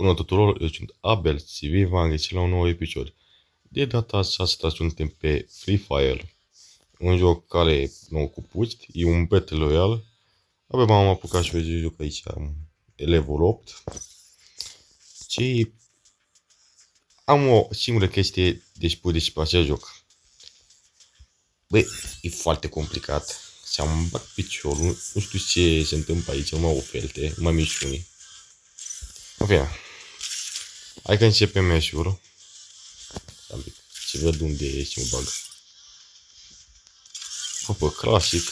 Bună tuturor, eu sunt Abel și v-am găsit la un nou episod. De data aceasta suntem pe Free Fire, un joc care nu cu puști, e un Battle Royale. Abia am apucat și vezi joc aici, e level 8. Și am o singură chestie de spus despre acest joc. Băi, e foarte complicat. Și-am bat piciorul, nu știu ce se întâmplă aici, mă oferte, mă mișuni. În fine, hai că începem meciul. Și văd unde e și mă bag. Opă, clasic.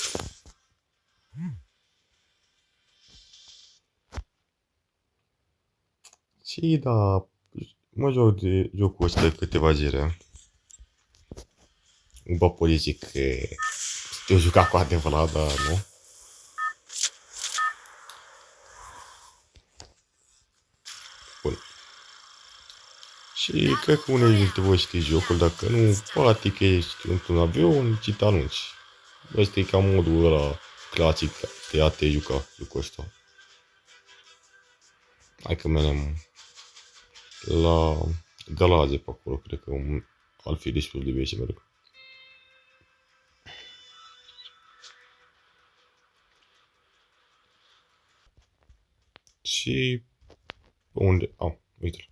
Și da, mă joc de jocul ăsta de câteva zile. Bă, pot zic că te-o jucat cu adevărat, dar nu. Bun. Și cred că unii dintre voi știți jocul, dacă nu, poate că ești într-un avion și te anunci. Ăsta e ca modul ăla clasic de a te juca jocul ăsta. Hai că mergem la galaze pe acolo, cred că ar fi destul de bine să merg. Și unde? Uite-l.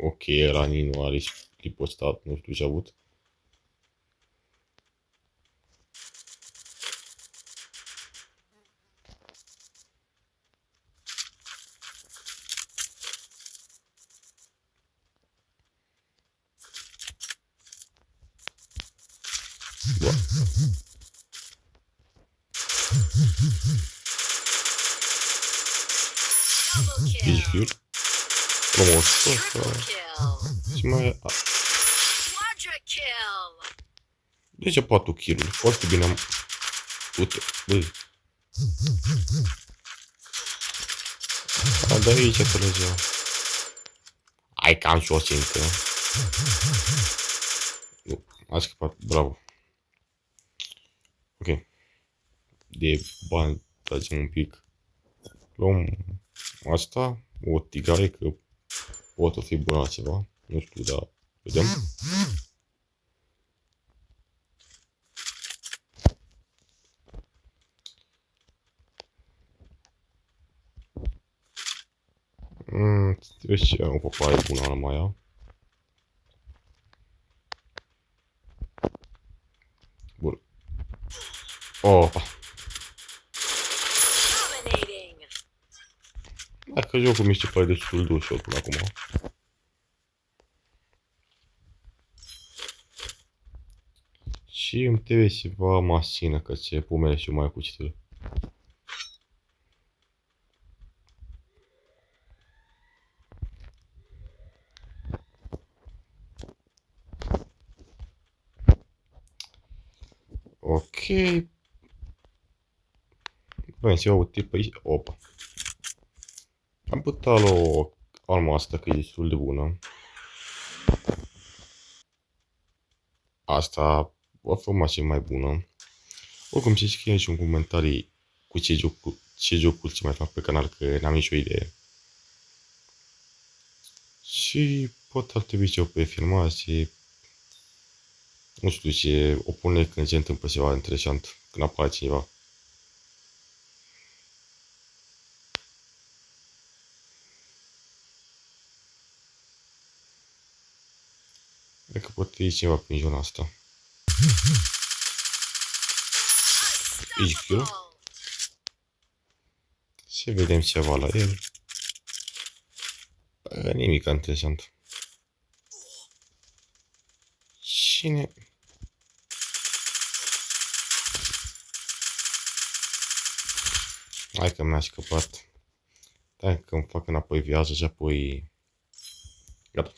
Ok, era Nino, are și clipul ăsta, nu știu ce a avut. Bă. Deci kill. Frumos. Și mai... De ce 4 kill-uri? Foarte bine am... Uite, băi. Dar aici trăgea. Hai că am și o țintă. Nu, a scăpat, bravo. Ok. De bani tragem un pic. Luăm asta, o tigare, că poate fi bună ceva. Nu știu, dar vedem. Trebuie și o papaie bună la mai ia. Bun. Opa. Dacă jocul mi se pare destul de ușor până acum. Și îmi trebuie ceva mașină, că ce pumele și mai cu citil. Ok. Bine, să iau util pe aici. Opa. Am putea lua o arma asta, că e destul de bună. Asta va fi o mașină mai bună. Oricum, ce scrie și un comentarii cu ce jocuri ce mai fac pe canal, că n-am nicio idee. Și pot ar trebui să eu pe filmație. Nu știu ce opune când se întâmplă ceva interesant, când apare cineva. Cred că poate ieși cineva prin zona asta. Ești kill. Să vedem ceva la el. Nimic interesant. Cine? Hai că mi-a scăpat. Hai că îmi fac înapoi viață și apoi... Gata.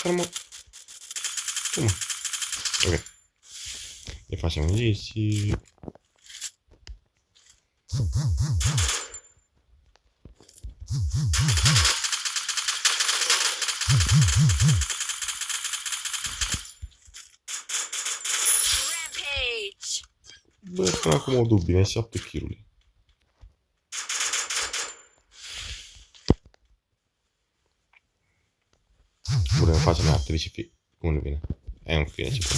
Karma. Tu mă. Ok. Ne facem un zi și... Bă, până acum o duc bine, 7 kill-uri. Bune, în fața mea ar trebui să fie. Unde vine? E în fine, ce pot.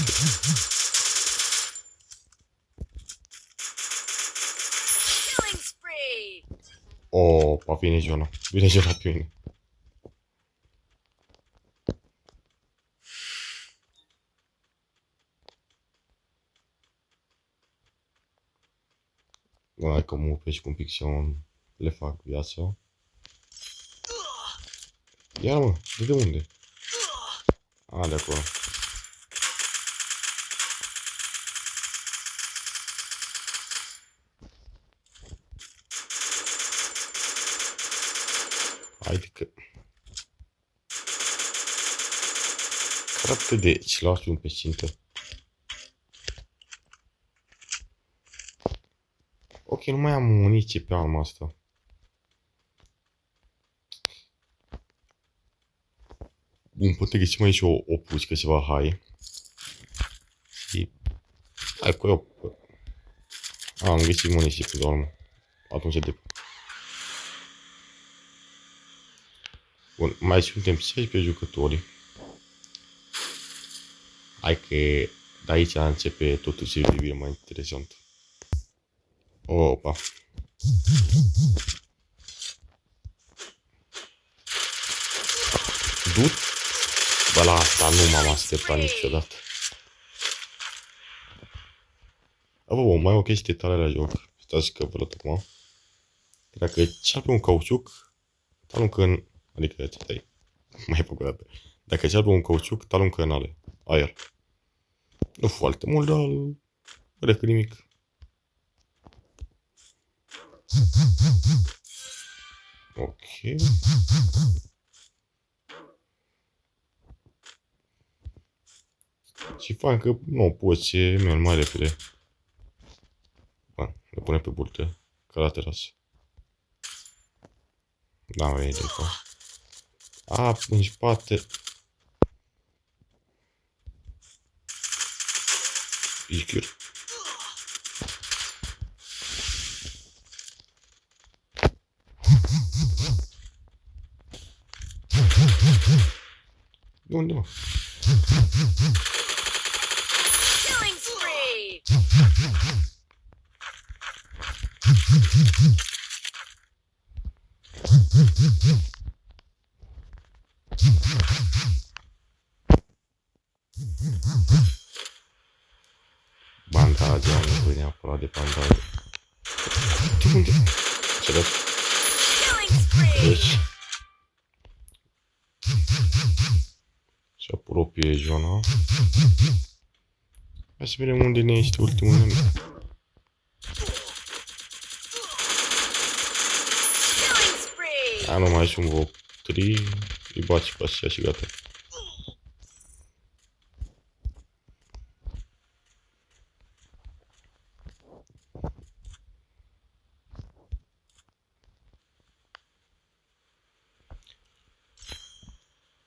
Opa, vine Jona. Vine Jona pe mine. Hai că mă oprești un pic și eu le fac viața. Ia mă, de unde? A, de acolo. Haide că... Frate, deci, las un pe țintă. Ok, nu mai am muniție pe arma asta. Bun, pot găsi mai și o pușcă, ceva hai. Și... Hai cu eu. Am găsit muniție pe urmă. Atunci de... Bun, mai suntem 16 jucători. Hai că de aici începe totul să devine mai interesant. Opa. Du-te. Bă, la asta nu m-am așteptat niciodată. Bă, mai o chestie tare la joc. Stați că vă arăt acum. Dacă ți-ar pe un cauciuc, aruncă în... Adică, stai, mai fac o dată. Dacă ți-ar pe un cauciuc, aruncă în ale. Aer. Nu foarte mult, dar... Pare că nimic. Ok. Și fac că nu poți să merg mai repede. Bun, le pune pe burtă, ca la terasă. Da, mai e de acolo. A, în spate. Ești chiar. De unde, mă? Bandaje, am nevoie neapărat de bandaje. De unde? Ce dat? Deci. Se apropie Jona. Hai să vedem unde ne este ultimul nemic. A, nu mai sunt vreo 3. Îi bați pe așa și gata.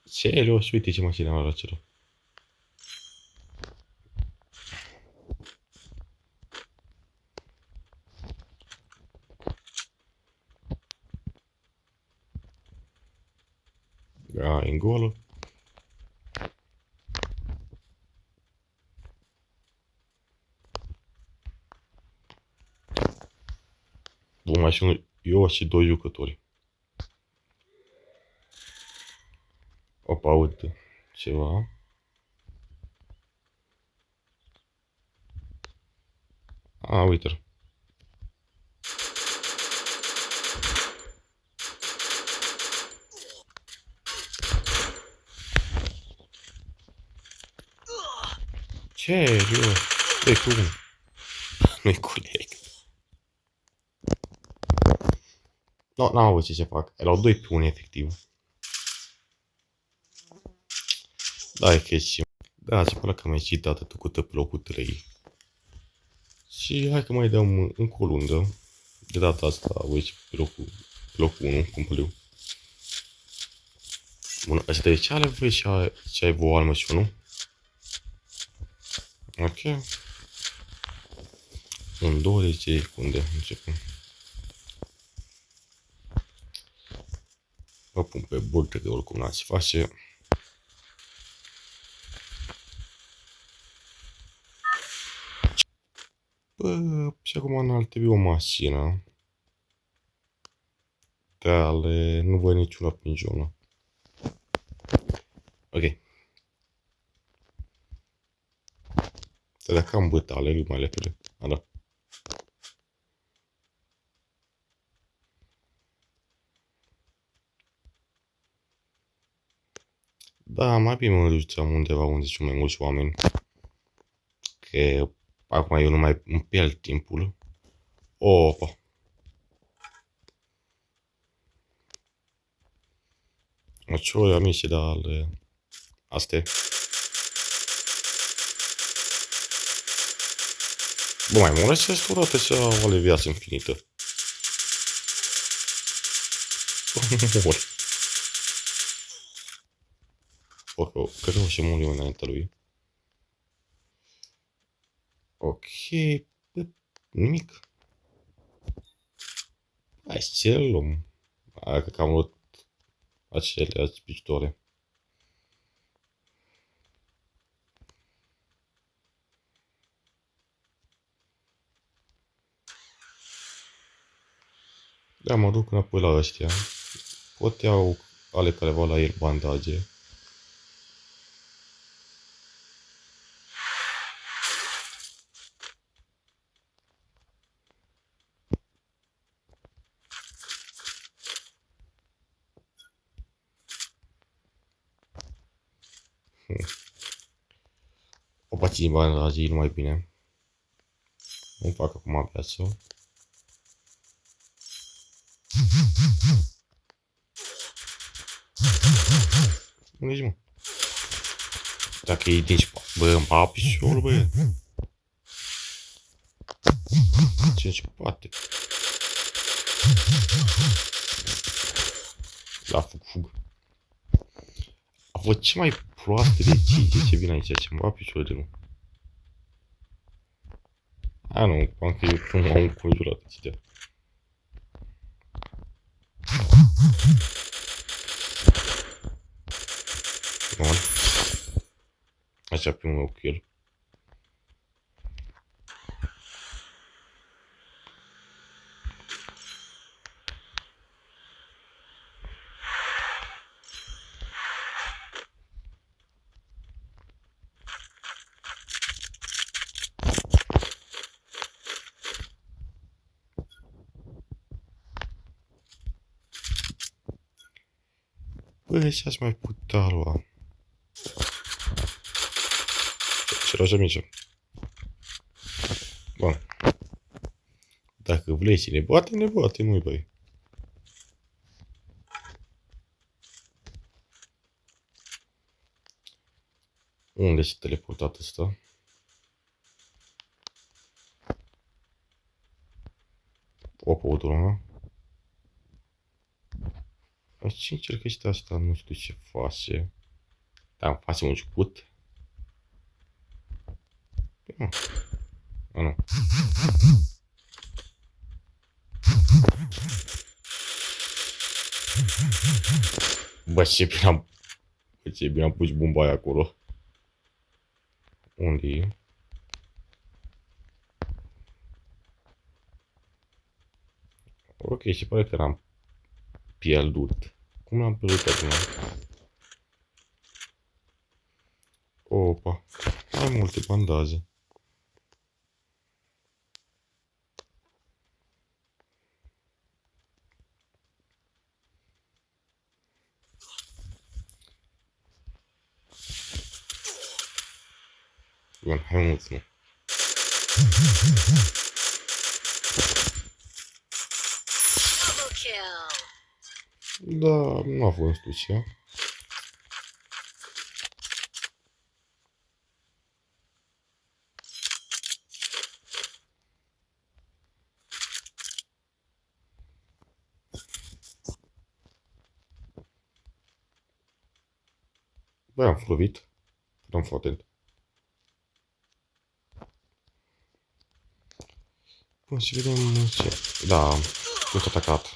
Serios, uite ce mașină am arătat. Da, în golă. Bun, mai sunt eu și 2 jucători. Opa, uite ceva. A, uite-l. Serios? E tu. Nu-i coleg. No, n-am avut ce fac. Erau 2 pe 1 efectiv. Da, e chestie. Da, se pare că am ieșit data trecută pe locul 3. Și hai că mai dăm încă o lundă. De data asta voi ieși pe locul 1, cumpliu. Bun, ăsta e ce are voi și ai voi armă și nu? Ok. În 20 secunde începem. Mă pun pe burtă că oricum n-ați face. Bă, și acum n-ar trebui o mașină. Ale nu voi niciuna prin zonă. Ok. Dar dacă am bătale, mai repede. A, da. Da, mai bine mă duceam undeva unde sunt mai mulți oameni. Că acum eu nu mai îmi pierd timpul. Opa. Ce am ieșit de ale... Astea. Bă, mai mult să sturate să au ale viață infinită. Mor. Cred că o să mor eu înaintea lui. Ok. Bă, nimic. Hai să luăm. Hai că am luat aceleași picioare. Da, mă duc înapoi la ăștia. Pot iau ale care v-au la el bandaje. O paci bandaje e mai bine. Nu fac acum viață. Unde-i, mă? Dacă e din spate. Bă, îmi bag piciorul, bă. Ce în spate? Da, fug. A fost ce mai proastă decizie ce vine aici, ce-mi bag piciorul de nu. A, nu, am că eu nu am înconjurat citea. Bun. Așa primul meu kill. Bă, și aș mai putea lua. Și roșă mică. Bun. Dacă vrei și ne bate, nu-i băi. Unde s-a teleportat ăsta? O păutură. Ce încercă ăștia asta? Nu știu ce face. Dar face un scut. Nu. A, nu. Bă, ce bine am pus bomba aia acolo. Unde e? Ok, se pare că l-am pierdut. Cum l-am pierdut acum? Opa, mai multe bandaje. Bun, hai mulți, nu. Da, nu a fost ce. Băi, am flovit. Am fost atent. Bun, să vedem ce... Da, sunt atacat.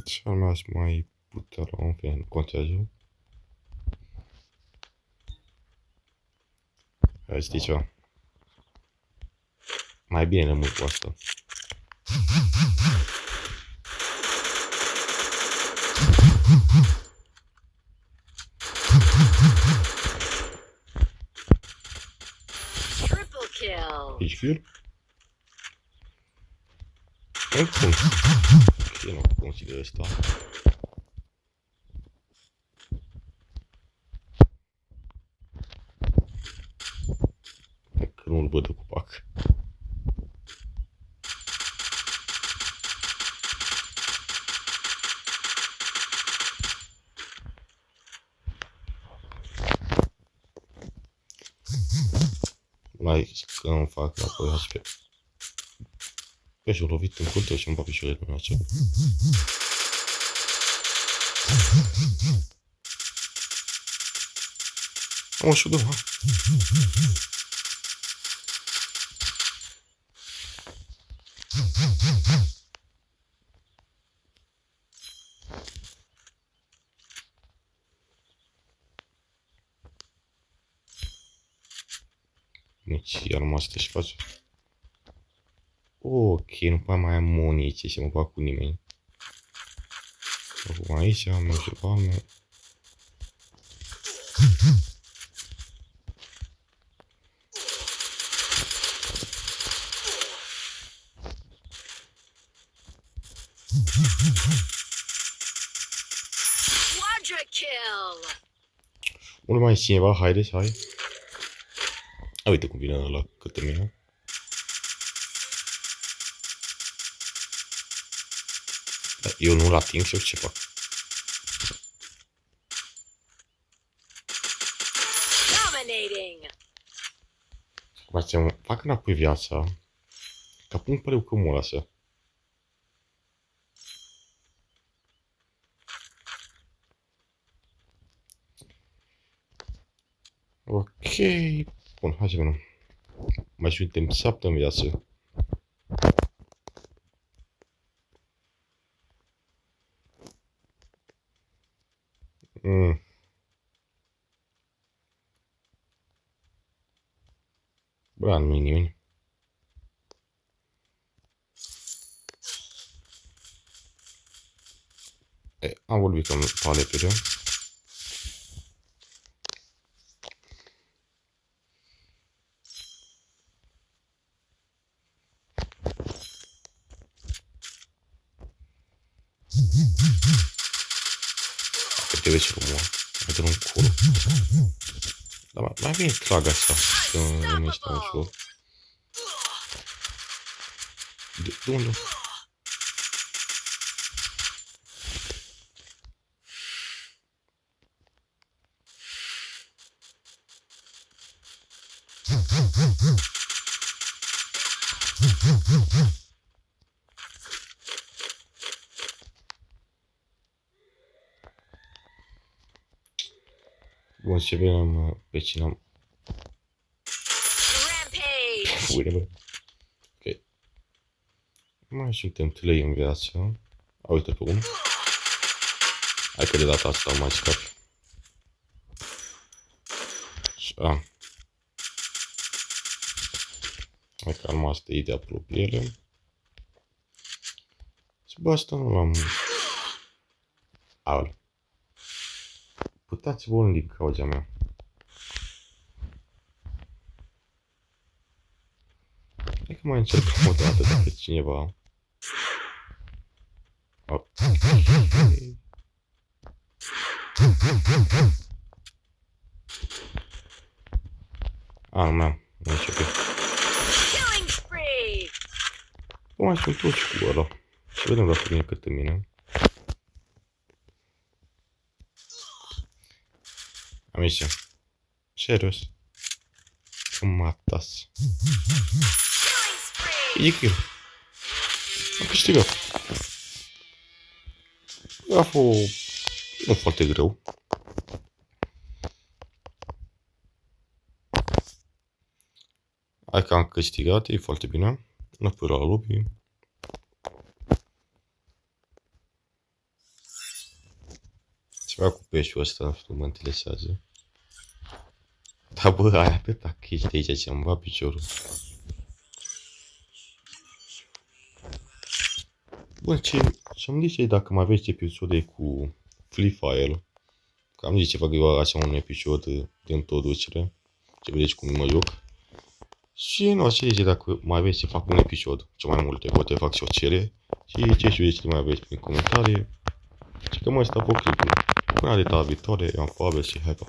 Ce ar mai putea lua un fel, nu contează. Hai, știi ceva? Mai bine rămân cu asta. Ești kill? Oricum. Eu nu consider asta. Hai că nu-l văd cu pac. Mai că îmi fac apoi HP. Pe și-o lovit în curte și îmi va pișoare în acea. Am și-o dă, ha? Deci, iar rămas să-și face. Ok, nu mai am muniție să mă fac cu nimeni. Acum aici am și palme. Unde mai e cineva? Haideți, hai. A, uite cum vine ăla către mine. Dar eu nu-l ating sau ce fac? Fac înapoi viața. Ca punct păreu că mor așa. Ok. Bun, hai să vedem. Mai suntem 7 în viață. Bra, nu-i nimeni. Am vorbit cam paletele. Trebuie să rămân. Mai dă un cur. Dar mai bine trag așa. Că nu este ușor. De unde? Bun, să vedem pe cine am. Uite, bă. Ok. Mai suntem 3 în viață. A, uite pe unul. Hai că de data asta mai scap. Așa. Hai că am asta idee apropiere. Și bă, asta nu l-am... Aole. Puteți-vă un din cauza mea. Hai că mai încercăm o dată dacă cineva... Okay. A, nu mai am. Nu știu ce. Nu mai sunt toți cu ăla. Și vedem dacă vine către mine. Am aici. Serios. că matas. E greu. Am câștigat. A fost nu foarte greu. Hai că am câștigat, e foarte bine. Înapoi la lobby. Ceva cu peșul ăsta nu mă interesează. Da, bă, ai atâta chestii aici ce îmi va piciorul. Bă, ce-mi zice dacă mai aveți episoade cu Free Fire? Că am zis ceva că eu așa un episod de introducere. Ce vedeți cum mă joc. Și nu, ce zice dacă mai aveți să fac un episod. Ce mai multe, poate fac și o cerere. Și ce știți mai aveți prin comentarii. Și că mă stau pe clipul. Până data viitoare, eu am Pavel și hai pa.